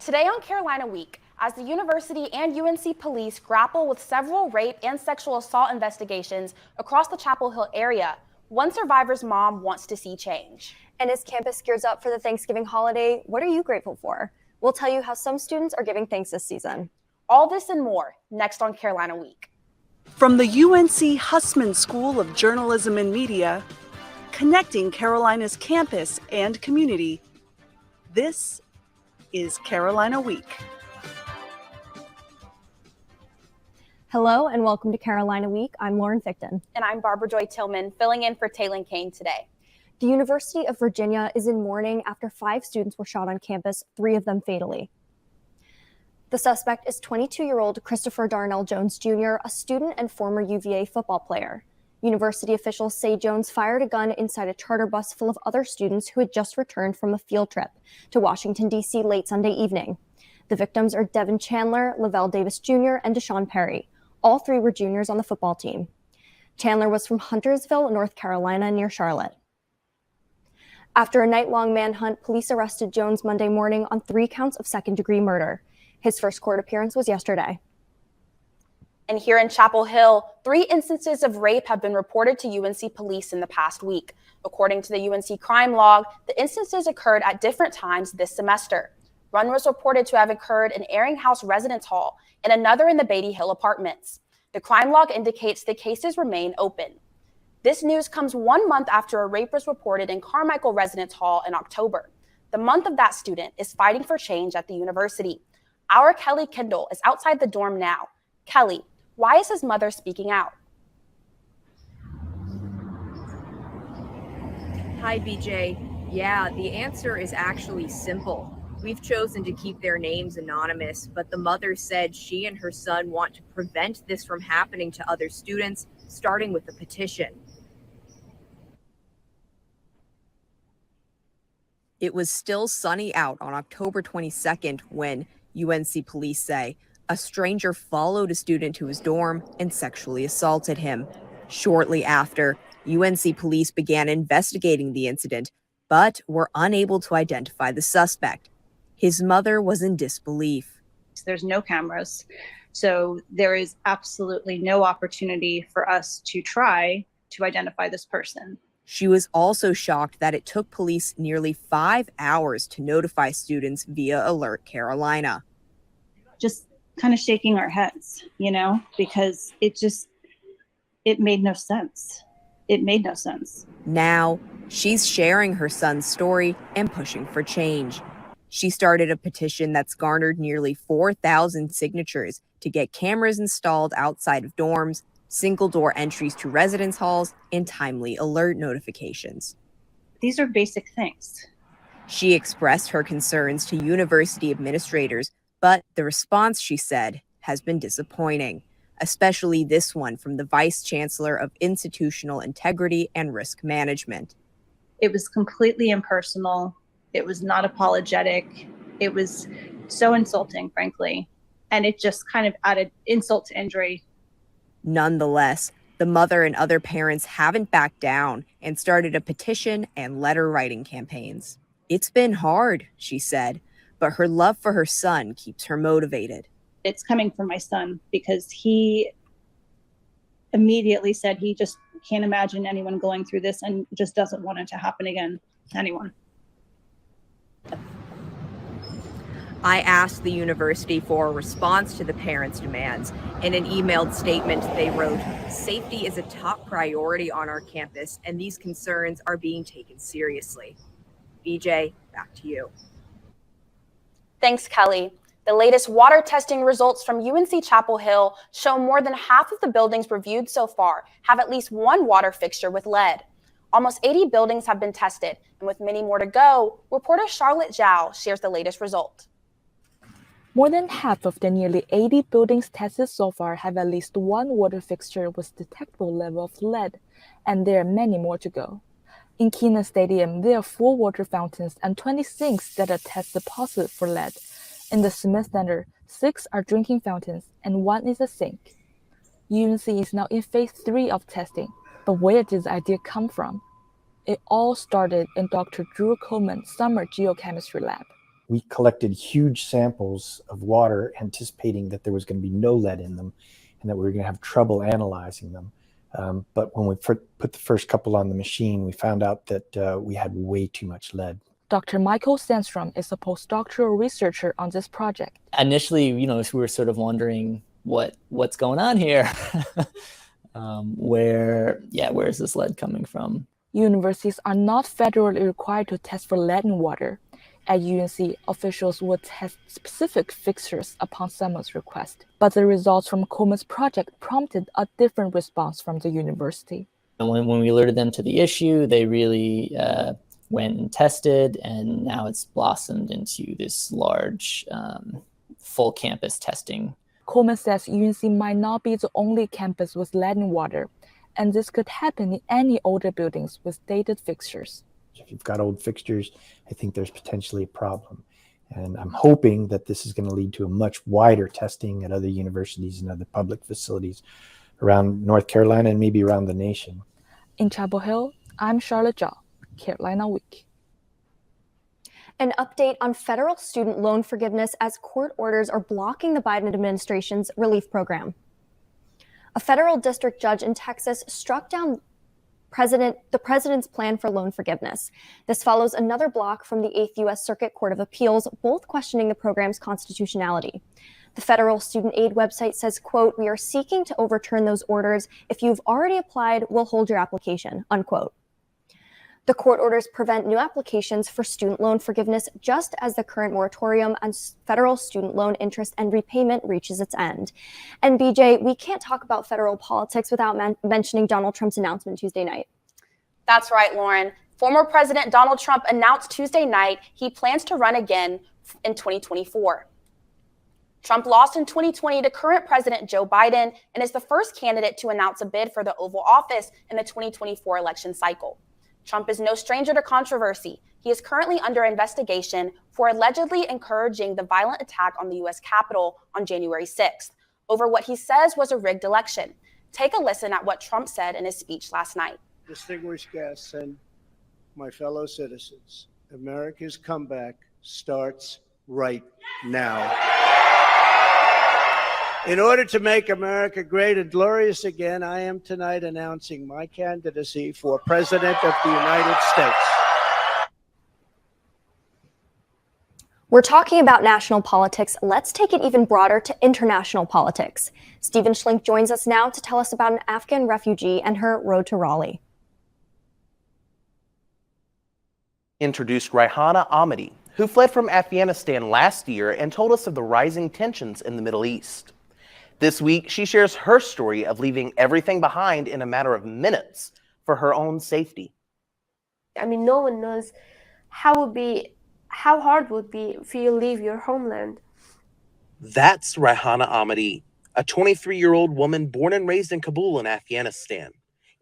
Today on Carolina Week, as the university and UNC police grapple with several rape and sexual assault investigations across the Chapel Hill area, one survivor's mom wants to see change. And as campus gears up for the Thanksgiving holiday, what are you grateful for? We'll tell you how some students are giving thanks this season. All this and more next on Carolina Week. From the UNC Hussman School of Journalism and Media, connecting Carolina's campus and community, this is Carolina Week. Hello and welcome to Carolina Week. I'm Lauren Fickton. And I'm Barbara Joy Tillman, filling in for Taylin Kane today. The University of Virginia is in mourning after 5 students were shot on campus, 3 of them fatally. The suspect is 22-year-old Christopher Darnell Jones Jr., a student and former UVA football player. University officials say Jones fired a gun inside a charter bus full of other students who had just returned from a field trip to Washington, D.C. late Sunday evening. The victims are Devin Chandler, Lavelle Davis Jr., and Deshaun Perry. All 3 were juniors on the football team. Chandler was from Huntersville, North Carolina, near Charlotte. After a night-long manhunt, police arrested Jones Monday morning on 3 counts of second-degree murder. His first court appearance was yesterday. And here in Chapel Hill, 3 instances of rape have been reported to UNC police in the past week. According to the UNC crime log, the instances occurred at different times this semester. One was reported to have occurred in Airing House Residence Hall and another in the Beatty Hill Apartments. The crime log indicates the cases remain open. This news comes 1 month after a rape was reported in Carmichael Residence Hall in October. The month of that student is fighting for change at the university. Our Kelly Kendall is outside the dorm now. Kelly, why is his mother speaking out? Hi, BJ. Yeah, the answer is actually simple. We've chosen to keep their names anonymous, but the mother said she and her son want to prevent this from happening to other students, starting with a petition. It was still sunny out on October 22nd when, UNC police say, a stranger followed a student to his dorm and sexually assaulted him. Shortly after, UNC police began investigating the incident, but were unable to identify the suspect. His mother was in disbelief. There's no cameras, so there is absolutely no opportunity for us to try to identify this person. She was also shocked that it took police nearly 5 hours to notify students via Alert Carolina. Just kind of shaking our heads, because it made no sense. It made no sense. Now, she's sharing her son's story and pushing for change. She started a petition that's garnered nearly 4,000 signatures to get cameras installed outside of dorms, single-door entries to residence halls, and timely alert notifications. These are basic things. She expressed her concerns to university administrators, but the response, she said, has been disappointing, especially this one from the Vice Chancellor of Institutional Integrity and Risk Management. It was completely impersonal. It was not apologetic. It was so insulting, frankly, and it just kind of added insult to injury. Nonetheless, the mother and other parents haven't backed down and started a petition and letter writing campaigns. It's been hard, she said, but her love for her son keeps her motivated. It's coming from my son because he immediately said he just can't imagine anyone going through this and just doesn't want it to happen again to anyone. I asked the university for a response to the parents' demands. In an emailed statement, they wrote, "Safety is a top priority on our campus, and these concerns are being taken seriously." BJ, back to you. Thanks, Kelly. The latest water testing results from UNC Chapel Hill show more than half of the buildings reviewed so far have at least one water fixture with lead. Almost 80 buildings have been tested, and with many more to go, reporter Charlotte Zhao shares the latest result. More than half of the nearly 80 buildings tested so far have at least one water fixture with detectable level of lead, and there are many more to go. In Kenan Stadium, there are 4 water fountains and 20 sinks that are tested positive for lead. In the Smith Center, 6 are drinking fountains and 1 is a sink. UNC is now in phase 3 of testing, but where did the idea come from? It all started in Dr. Drew Coleman's summer geochemistry lab. We collected huge samples of water, anticipating that there was going to be no lead in them and that we were going to have trouble analyzing them. But when we put the first couple on the machine, we found out that we had way too much lead. Dr. Michael Sandstrom is a postdoctoral researcher on this project. Initially, we were sort of wondering what's going on here. Where is this lead coming from? Universities are not federally required to test for lead in water. At UNC, officials will test specific fixtures upon someone's request. But the results from Coleman's project prompted a different response from the university. And when we alerted them to the issue, they really went and tested, and now it's blossomed into this large full campus testing. Coleman says UNC might not be the only campus with lead in water, and this could happen in any older buildings with dated fixtures. If you've got old fixtures, I think there's potentially a problem. And I'm hoping that this is going to lead to a much wider testing at other universities and other public facilities around North Carolina and maybe around the nation. In Chapel Hill, I'm Charlotte Zhao, Carolina Week. An update on federal student loan forgiveness as court orders are blocking the Biden administration's relief program. A federal district judge in Texas struck down the president's plan for loan forgiveness. This follows another block from the 8th U.S. Circuit Court of Appeals, both questioning the program's constitutionality. The federal student aid website says, quote, "We are seeking to overturn those orders. If you've already applied, we'll hold your application," unquote. The court orders prevent new applications for student loan forgiveness just as the current moratorium on federal student loan interest and repayment reaches its end. And BJ, we can't talk about federal politics without mentioning Donald Trump's announcement Tuesday night. That's right, Lauren. Former President Donald Trump announced Tuesday night he plans to run again in 2024. Trump lost in 2020 to current President Joe Biden and is the first candidate to announce a bid for the Oval Office in the 2024 election cycle. Trump is no stranger to controversy. He is currently under investigation for allegedly encouraging the violent attack on the U.S. Capitol on January 6th over what he says was a rigged election. Take a listen at what Trump said in his speech last night. Distinguished guests and my fellow citizens, America's comeback starts right now. In order to make America great and glorious again, I am tonight announcing my candidacy for President of the United States. We're talking about national politics. Let's take it even broader to international politics. Stephen Schlink joins us now to tell us about an Afghan refugee and her road to Raleigh. Introduced Raihana Ahmadi, who fled from Afghanistan last year and told us of the rising tensions in the Middle East. This week, she shares her story of leaving everything behind in a matter of minutes for her own safety. I mean, no one knows how hard it would be if you leave your homeland. That's Raihana Ahmadi, a 23-year-old woman born and raised in Kabul in Afghanistan.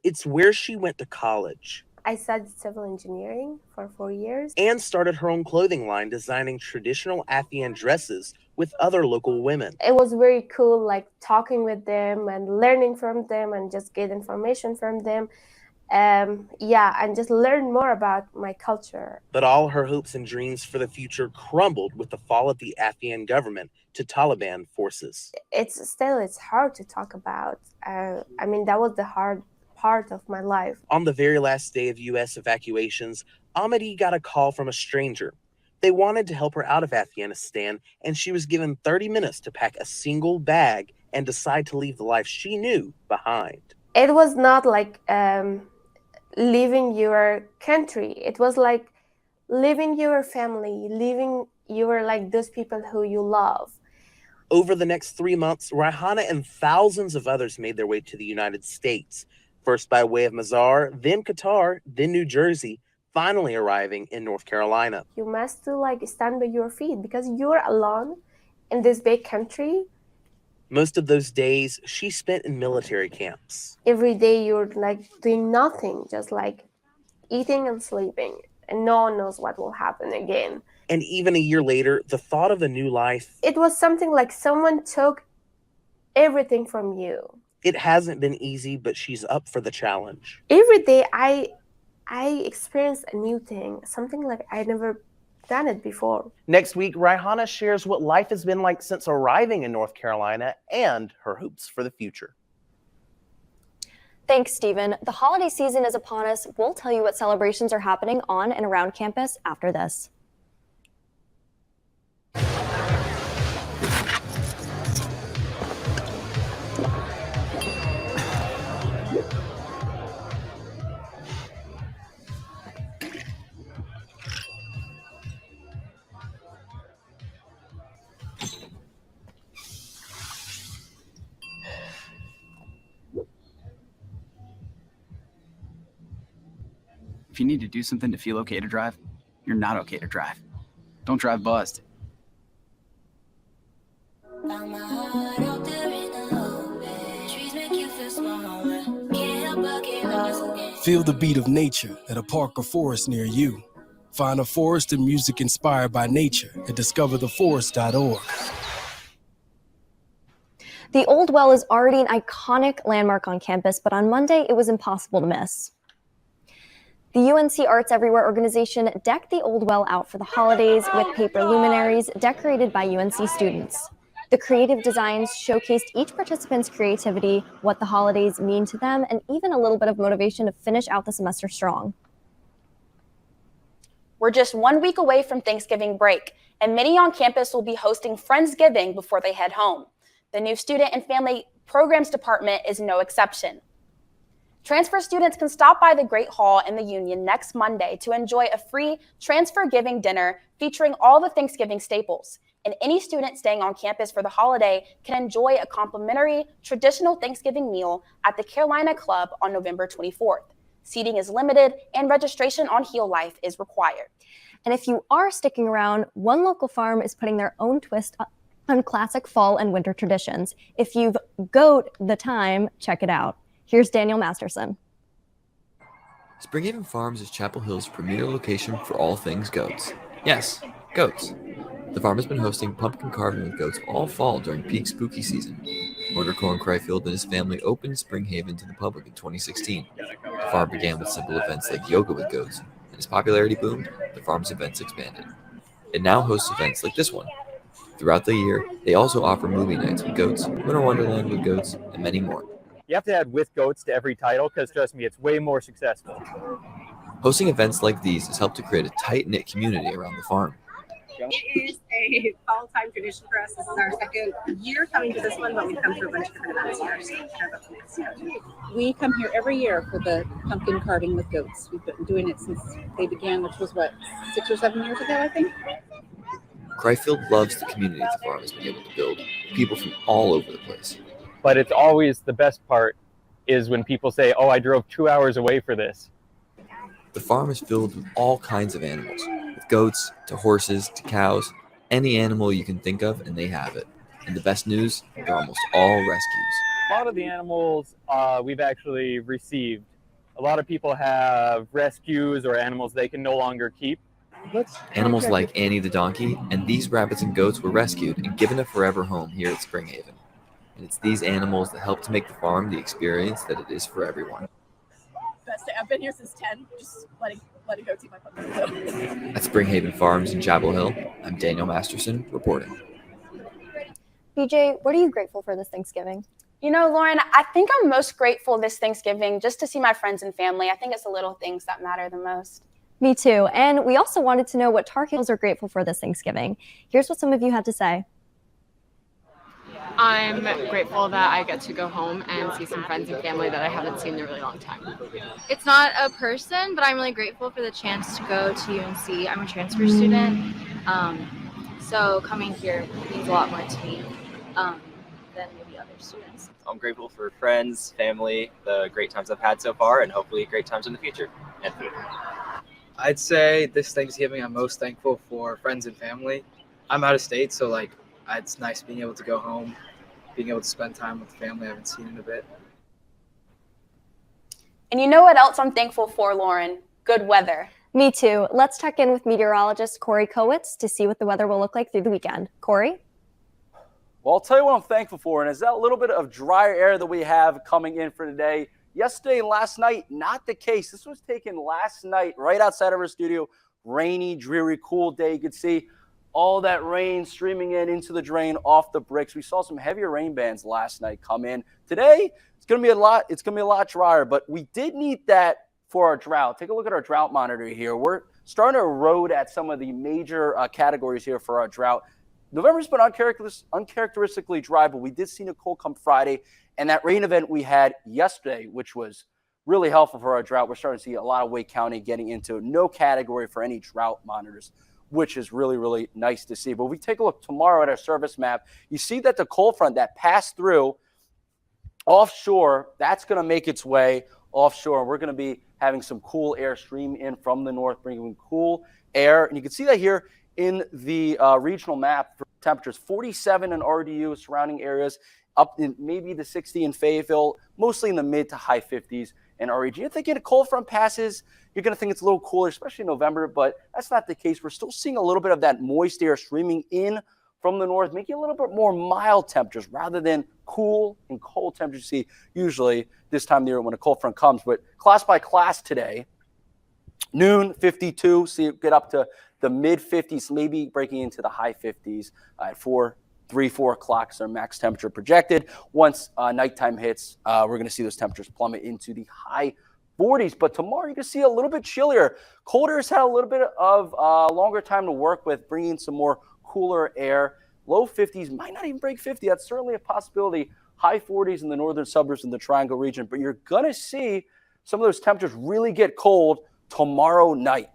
It's where she went to college. I studied civil engineering for 4 years. And started her own clothing line designing traditional Afghan dresses with other local women. It was very cool, like talking with them and learning from them and just get information from them. And just learn more about my culture. But all her hopes and dreams for the future crumbled with the fall of the Afghan government to Taliban forces. It's hard to talk about. That was the hard part of my life. On the very last day of U.S. evacuations, Ahmadi got a call from a stranger. They wanted to help her out of Afghanistan, and she was given 30 minutes to pack a single bag and decide to leave the life she knew behind. It was not like leaving your country. It was like leaving your family, leaving those people who you love. Over the next 3 months, Raihana and thousands of others made their way to the United States. First by way of Mazar, then Qatar, then New Jersey, finally arriving in North Carolina. You must stand by your feet because you're alone in this big country. Most of those days she spent in military camps. Every day you're doing nothing, just eating and sleeping, and no one knows what will happen again. And even a year later, the thought of a new life. It was something like someone took everything from you. It hasn't been easy, but she's up for the challenge. Every day I experience a new thing, something like I never done it before. Next week, Rihanna shares what life has been like since arriving in North Carolina and her hopes for the future. Thanks, Stephen. The holiday season is upon us. We'll tell you what celebrations are happening on and around campus after this. If you need to do something to feel okay to drive, you're not okay to drive. Don't drive buzzed. Feel the beat of nature at a park or forest near you. Find a forest and music inspired by nature at discovertheforest.org. The Old Well is already an iconic landmark on campus, but on Monday it was impossible to miss. The UNC Arts Everywhere organization decked the Old Well out for the holidays with paper luminaries decorated by UNC students. The creative designs showcased each participant's creativity, what the holidays mean to them, and even a little bit of motivation to finish out the semester strong. We're just 1 week away from Thanksgiving break, and many on campus will be hosting Friendsgiving before they head home. The new Student and Family Programs Department is no exception. Transfer students can stop by the Great Hall in the Union next Monday to enjoy a free Transfer Giving dinner featuring all the Thanksgiving staples. And any student staying on campus for the holiday can enjoy a complimentary traditional Thanksgiving meal at the Carolina Club on November 24th. Seating is limited and registration on Heal Life is required. And if you are sticking around, one local farm is putting their own twist on classic fall and winter traditions. If you've got the time, check it out. Here's Daniel Masterson. Springhaven Farms is Chapel Hill's premier location for all things goats. Yes, goats. The farm has been hosting pumpkin carving with goats all fall during peak spooky season. Mortar Corn Cryfield and his family opened Springhaven to the public in 2016. The farm began with simple events like yoga with goats, and as popularity boomed, the farm's events expanded. It now hosts events like this one. Throughout the year, they also offer movie nights with goats, Winter Wonderland with goats, and many more. You have to add with goats to every title because, trust me, it's way more successful. Hosting events like these has helped to create a tight-knit community around the farm. It is a fall-time tradition for us. This is our second year coming to this one, but we come to a bunch of different events here. So kind of next year. We come here every year for the pumpkin carving with goats. We've been doing it since they began, which was, 6 or 7 years ago, I think. Cryfield loves the community the farm has been able to build, people from all over the place. But it's always the best part is when people say, oh, I drove 2 hours away for this. The farm is filled with all kinds of animals, with goats to horses to cows, any animal you can think of, and they have it. And the best news, they're almost all rescues. A lot of the animals we've actually received. A lot of people have rescues or animals they can no longer keep. Animals like Annie the donkey and these rabbits and goats were rescued and given a forever home here at Springhaven. And it's these animals that help to make the farm the experience that it is for everyone. Best day. I've been here since 10, just letting go see my puppy. At Springhaven Farms in Chapel Hill, I'm Daniel Masterson reporting. BJ, what are you grateful for this Thanksgiving? You know, Lauren, I think I'm most grateful this Thanksgiving just to see my friends and family. I think it's the little things that matter the most. Me too. And we also wanted to know what Tar Heels are grateful for this Thanksgiving. Here's what some of you had to say. I'm grateful that I get to go home and see some friends and family that I haven't seen in a really long time. It's not a person, but I'm really grateful for the chance to go to UNC. I'm a transfer student, so coming here means a lot more to me than maybe other students. I'm grateful for friends, family, the great times I've had so far, and hopefully great times in the future, and food. I'd say this Thanksgiving I'm most thankful for friends and family. I'm out of state, so it's nice being able to go home, being able to spend time with the family I haven't seen in a bit. And you know what else I'm thankful for, Lauren? Good weather. Me too. Let's check in with meteorologist Corey Kowitz to see what the weather will look like through the weekend. Corey? Well, I'll tell you what I'm thankful for, and is that little bit of drier air that we have coming in for today. Yesterday and last night, not the case. This was taken last night right outside of our studio. rainy, dreary, cool day. You can see all that rain streaming into the drain off the bricks. We saw some heavier rain bands last night come in. Today, it's going to be a lot drier, but we did need that for our drought. Take a look at our drought monitor here. We're starting to erode at some of the major categories here for our drought. November's been uncharacteristically dry, but we did see Nicole come Friday, and that rain event we had yesterday, which was really helpful for our drought. We're starting to see a lot of Wake County getting into no category for any drought monitors, which is really, really nice to see. But if we take a look tomorrow at our service map, you see that the cold front that passed through offshore, that's going to make its way offshore. We're going to be having some cool air stream in from the north, bringing cool air. And you can see that here in the regional map for temperatures, 47 in RDU, surrounding areas, up in maybe the 60 in Fayetteville, mostly in the mid to high 50s in our region. You're thinking a cold front passes, you're going to think it's a little cooler, especially in November, but that's not the case. We're still seeing a little bit of that moist air streaming in from the north, making a little bit more mild temperatures rather than cool and cold temperatures you see usually this time of the year when a cold front comes. But class by class today, noon, 52, see it get up to the mid-50s, maybe breaking into the high 50s at 4 o'clock is our max temperature projected. Once nighttime hits, we're going to see those temperatures plummet into the high 40s. But tomorrow you can see a little bit chillier. Cold air has had a little bit of longer time to work with, bringing in some more cooler air. Low 50s, might not even break 50. That's certainly a possibility. High 40s in the northern suburbs in the Triangle region. But you're going to see some of those temperatures really get cold tomorrow night.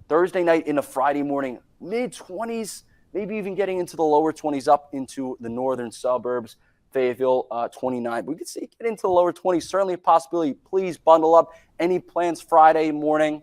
Thursday night into Friday morning, mid-20s, maybe even getting into the lower 20s up into the northern suburbs. Fayetteville, 29. We could see it get into the lower 20s. Certainly a possibility. Please bundle up. Any plans Friday morning?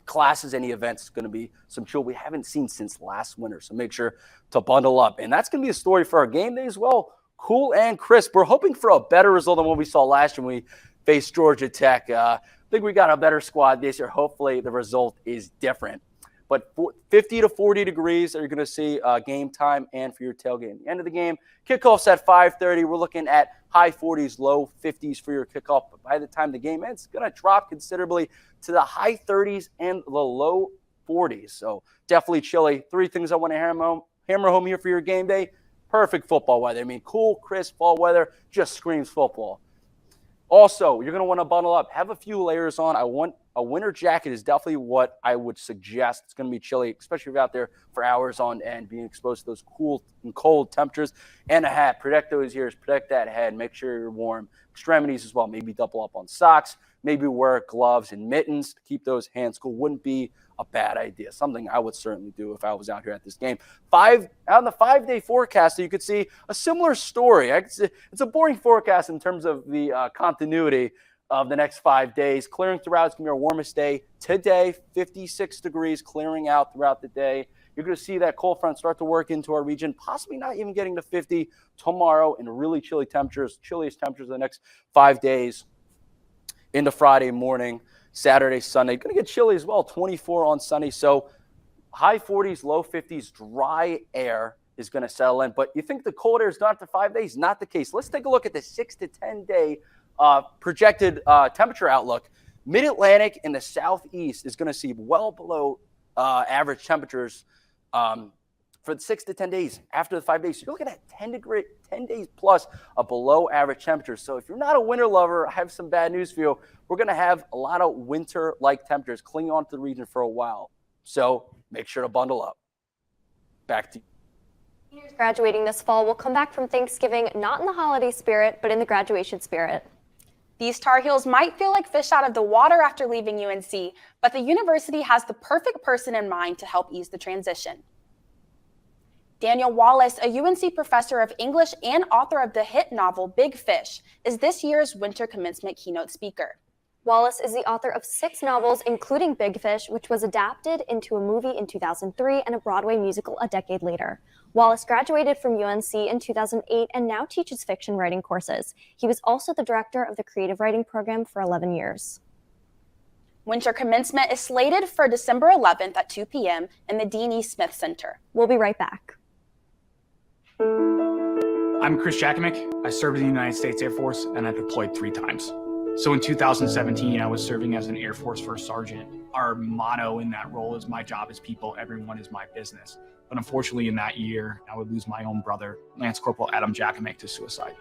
Classes, any events, going to be some chill we haven't seen since last winter. So make sure to bundle up. And that's going to be a story for our game day as well. Cool and crisp. We're hoping for a better result than what we saw last year when we faced Georgia Tech. I think we got a better squad this year. Hopefully the result is different. But 50 to 40 degrees, you're going to see game time and for your tailgate. At the end of the game, kickoff's at 5:30. We're looking at high 40s, low 50s for your kickoff. But by the time the game ends, it's going to drop considerably to the high 30s and the low 40s. So definitely chilly. 3 things I want to hammer home here for your game day. Perfect football weather. I mean, cool, crisp fall weather just screams football. Also, you're going to want to bundle up. Have a few layers on. A winter jacket is definitely what I would suggest. It's going to be chilly, especially if you're out there for hours on end, being exposed to those cool and cold temperatures. And a hat. Protect those ears. Protect that head. Make sure you're warm. Extremities as well. Maybe double up on socks. Maybe wear gloves and mittens to keep those hands cool. Wouldn't be a bad idea. Something I would certainly do if I was out here at this game. Out on the 5-day forecast, you could see a similar story. It's a boring forecast in terms of the continuity of the next 5 days. Clearing throughout, it's going to be our warmest day today, 56 degrees, clearing out throughout the day. You're going to see that cold front start to work into our region, possibly not even getting to 50 tomorrow, and really chilly temperatures, chilliest temperatures of the next 5 days into Friday morning, Saturday, Sunday. Going to get chilly as well, 24 on Sunday. So high 40s, low 50s, dry air is going to settle in. But you think the cold air is done after 5 days? Not the case. Let's take a look at the 6 to 10 day projected temperature outlook. Mid-Atlantic and the southeast is going to see well below average temperatures for the 6 to 10 days after the 5 days. So you're looking at 10 days plus of below average temperatures. So if you're not a winter lover, I have some bad news for you. We're going to have a lot of winter-like temperatures clinging on to the region for a while. So make sure to bundle up. Back to you. Seniors graduating this fall will come back from Thanksgiving not in the holiday spirit, but in the graduation spirit. These Tar Heels might feel like fish out of the water after leaving UNC, but the university has the perfect person in mind to help ease the transition. Daniel Wallace, a UNC professor of English and author of the hit novel Big Fish, is this year's winter commencement keynote speaker. Wallace is the author of 6 novels, including Big Fish, which was adapted into a movie in 2003 and a Broadway musical a decade later. Wallace graduated from UNC in 2008 and now teaches fiction writing courses. He was also the director of the creative writing program for 11 years. Winter commencement is slated for December 11th at 2 p.m. in the Dean E. Smith Center. We'll be right back. I'm Chris Jakimick. I served in the United States Air Force and I deployed 3 times. So in 2017, I was serving as an Air Force First Sergeant. Our motto in that role is "My job is people, everyone is my business." But unfortunately, in that year, I would lose my own brother, Lance Corporal Adam Jackamick, to suicide.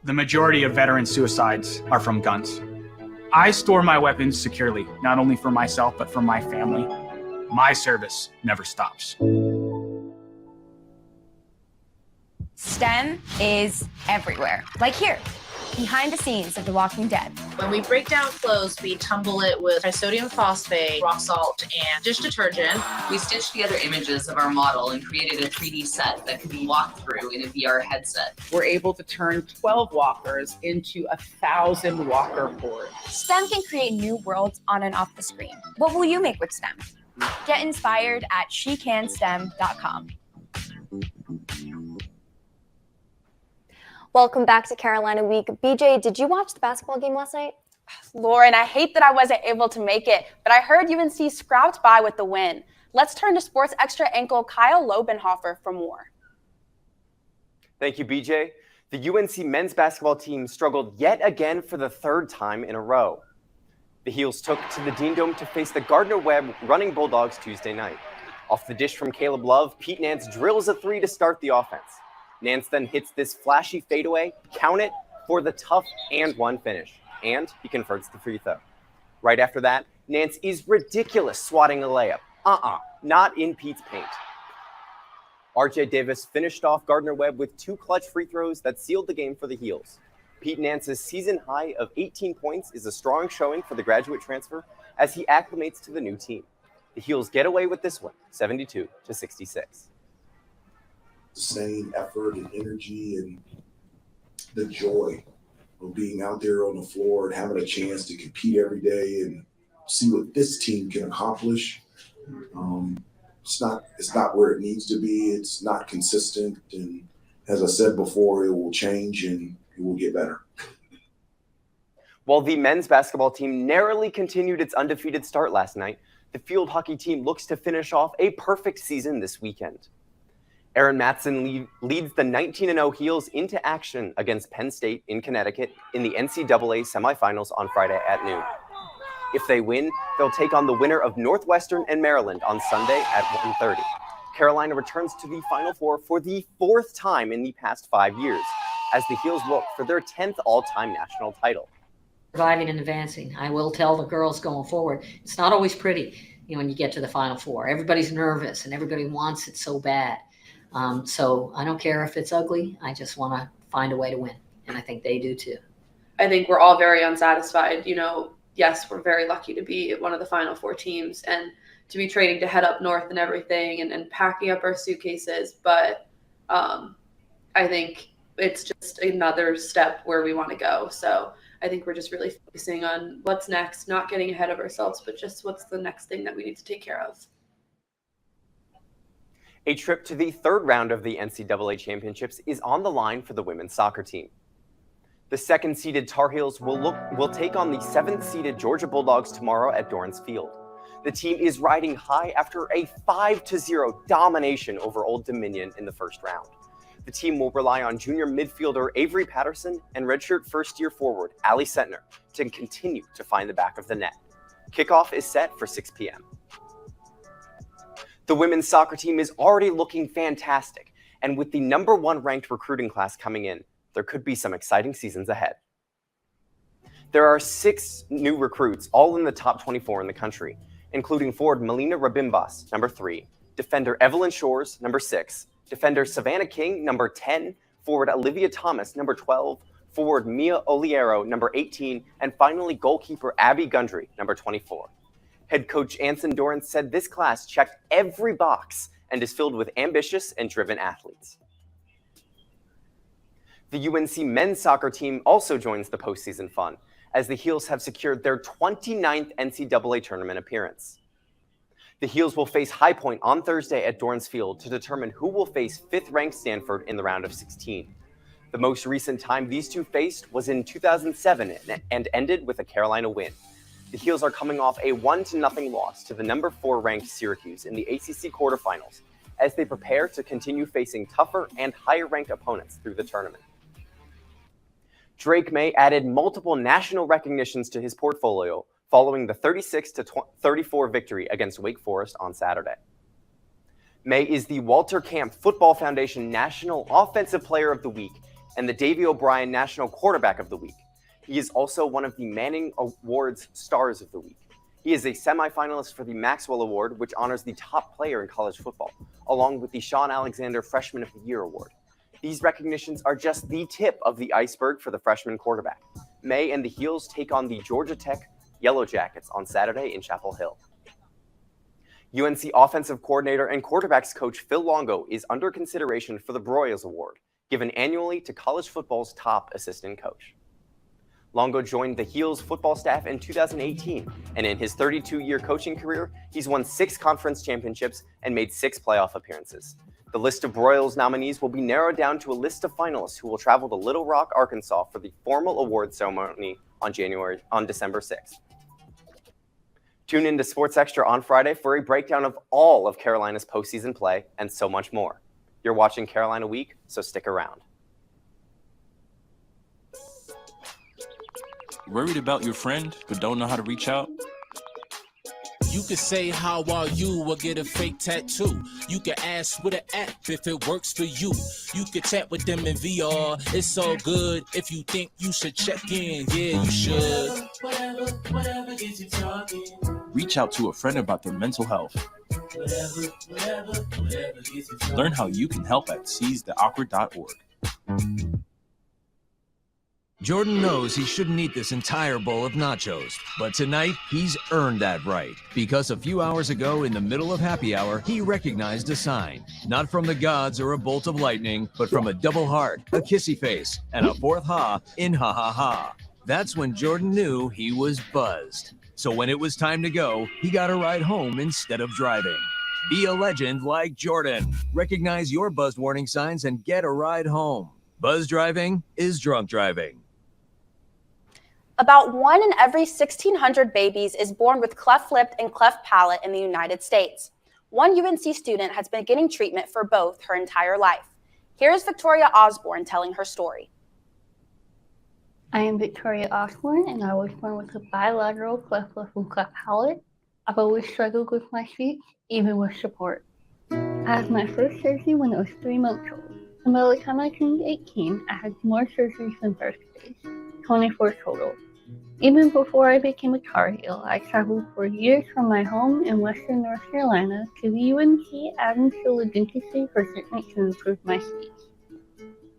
The majority of veteran suicides are from guns. I store my weapons securely, not only for myself, but for my family. My service never stops. STEM is everywhere, like here, behind the scenes of The Walking Dead. When we break down clothes, we tumble it with sodium phosphate, rock salt, and dish detergent. We stitched together images of our model and created a 3D set that could be walked through in a VR headset. We're able to turn 12 walkers into 1,000 walker boards. STEM can create new worlds on and off the screen. What will you make with STEM? Get inspired at SheCanSTEM.com. Welcome back to Carolina Week. BJ, did you watch the basketball game last night? Lauren, I hate that I wasn't able to make it, but I heard UNC scrapped by with the win. Let's turn to Sports Extra ankle Kyle Lobenhofer for more. Thank you, BJ. The UNC men's basketball team struggled yet again for the third time in a row. The Heels took to the Dean Dome to face the Gardner-Webb Running Bulldogs Tuesday night. Off the dish from Caleb Love, Pete Nance drills a three to start the offense. Nance then hits this flashy fadeaway, count it, for the tough and one finish. And he converts the free throw. Right after that, Nance is ridiculous swatting a layup. Not in Pete's paint. RJ Davis finished off Gardner-Webb with 2 clutch free throws that sealed the game for the Heels. Pete Nance's season high of 18 points is a strong showing for the graduate transfer as he acclimates to the new team. The Heels get away with this one, 72-66. Same effort and energy and the joy of being out there on the floor and having a chance to compete every day and see what this team can accomplish. It's not where it needs to be. It's not consistent. And as I said before, it will change and it will get better. While the men's basketball team narrowly continued its undefeated start last night, the field hockey team looks to finish off a perfect season this weekend. Aaron Matson leads the 19-0 Heels into action against Penn State in Connecticut in the NCAA semifinals on Friday at noon. If they win, they'll take on the winner of Northwestern and Maryland on Sunday at 1:30. Carolina returns to the Final Four for the 4th time in the past 5 years, as the Heels look for their 10th all-time national title. Surviving and advancing. I will tell the girls going forward, it's not always pretty, when you get to the Final Four. Everybody's nervous and everybody wants it so bad. So I don't care if it's ugly. I just want to find a way to win. And I think they do too. I think we're all very unsatisfied. Yes, we're very lucky to be one of the Final Four teams and to be training to head up north and everything and packing up our suitcases. But I think it's just another step where we want to go. So I think we're just really focusing on what's next, not getting ahead of ourselves, but just what's the next thing that we need to take care of. A trip to the 3rd round of the NCAA championships is on the line for the women's soccer team. The 2nd-seeded Tar Heels will take on the 7th-seeded Georgia Bulldogs tomorrow at Dorrance Field. The team is riding high after a 5-0 domination over Old Dominion in the first round. The team will rely on junior midfielder Avery Patterson and redshirt first-year forward Allie Sentner to continue to find the back of the net. Kickoff is set for 6 p.m. The women's soccer team is already looking fantastic, and with the #1 ranked recruiting class coming in, there could be some exciting seasons ahead. There are 6 new recruits, all in the top 24 in the country, including forward Melina Rabimbas, #3, defender Evelyn Shores, #6, defender Savannah King, #10, forward Olivia Thomas, #12, forward Mia Oliero, #18, and finally goalkeeper Abby Gundry, #24. Head coach Anson Dorrance said this class checked every box and is filled with ambitious and driven athletes. The UNC men's soccer team also joins the postseason fun, as the Heels have secured their 29th NCAA tournament appearance. The Heels will face High Point on Thursday at Dorrance Field to determine who will face 5th-ranked Stanford in the round of 16. The most recent time these two faced was in 2007 and ended with a Carolina win. The Heels are coming off a 1-0 loss to the #4 ranked Syracuse in the ACC quarterfinals as they prepare to continue facing tougher and higher ranked opponents through the tournament. Drake May added multiple national recognitions to his portfolio following the 36-34 victory against Wake Forest on Saturday. May is the Walter Camp Football Foundation National Offensive Player of the Week and the Davey O'Brien National Quarterback of the Week. He is also one of the Manning Awards Stars of the Week. He is a semifinalist for the Maxwell Award, which honors the top player in college football, along with the Sean Alexander Freshman of the Year Award. These recognitions are just the tip of the iceberg for the freshman quarterback. May and the Heels take on the Georgia Tech Yellow Jackets on Saturday in Chapel Hill. UNC offensive coordinator and quarterbacks coach Phil Longo is under consideration for the Broyles Award, given annually to college football's top assistant coach. Longo joined the Heels football staff in 2018, and in his 32-year coaching career, he's won 6 conference championships and made 6 playoff appearances. The list of Broyles nominees will be narrowed down to a list of finalists who will travel to Little Rock, Arkansas for the formal award ceremony on December 6th. Tune in to Sports Extra on Friday for a breakdown of all of Carolina's postseason play and so much more. You're watching Carolina Week, so stick around. Worried about your friend but don't know how to reach out? You could say how are you or get a fake tattoo. You could ask with an app if it works for you. You could chat with them in VR. It's all good if you think you should check in. Yeah, you should. Whatever gets you talking. Reach out to a friend about their mental health. Whatever gets you talking. Learn how you can help at seizetheawkward.org. Jordan knows he shouldn't eat this entire bowl of nachos, but tonight he's earned that right because a few hours ago in the middle of happy hour, he recognized a sign, not from the gods or a bolt of lightning, but from a double heart, a kissy face, and a fourth ha in ha ha ha. That's when Jordan knew he was buzzed. So when it was time to go, he got a ride home instead of driving. Be a legend like Jordan. Recognize your buzzed warning signs and get a ride home. Buzz driving is drunk driving. About 1 in every 1,600 babies is born with cleft lip and cleft palate in the United States. One UNC student has been getting treatment for both her entire life. Here is Victoria Osborne telling her story. I am Victoria Osborne, and I was born with a bilateral cleft lip and cleft palate. I've always struggled with my speech, even with support. I had my first surgery when I was 3 months old, and by the time I turned 18, I had more surgeries than birthdays, 24 total. Even before I became a Tar Heel, I traveled for years from my home in western North Carolina to the UNC Adamsville Dentistry for treatment to improve my speech.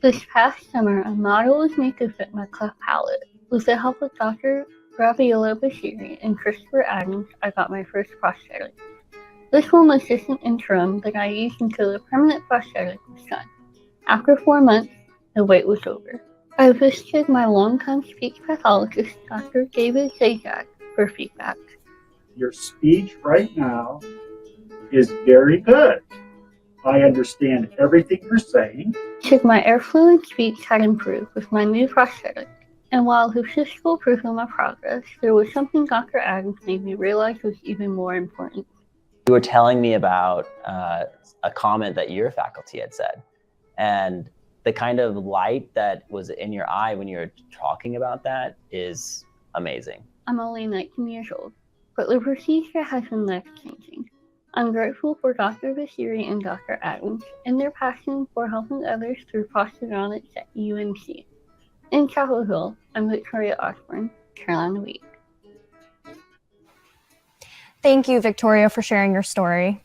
This past summer, a model was made to fit my cleft palate. With the help of Dr. Raviola Bashiri and Christopher Adams, I got my first prosthetic. This one was just an interim that I used until the permanent prosthetic was done. After 4 months, the wait was over. I visited my longtime speech pathologist, Dr. David Zajac, for feedback. Your speech right now is very good. I understand everything you're saying. Said my airflow and speech had improved with my new prosthetic. And while the physical proof of my progress, there was something Dr. Adams made me realize was even more important. You were telling me about a comment that your faculty had said, and the kind of light that was in your eye when you were talking about that is amazing. I'm only 19 years old, but the procedure has been life-changing. I'm grateful for Dr. Bashiri and Dr. Adams and their passion for helping others through prosthodontics at UNC. In Chapel Hill, I'm Victoria Osborne, Carolina Week. Thank you, Victoria, for sharing your story.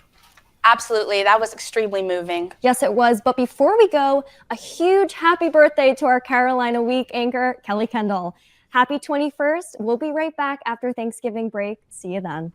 Absolutely, that was extremely moving. Yes, it was. But before we go, a huge happy birthday to our Carolina Week anchor, Kelly Kendall. Happy 21st. We'll be right back after Thanksgiving break. See you then.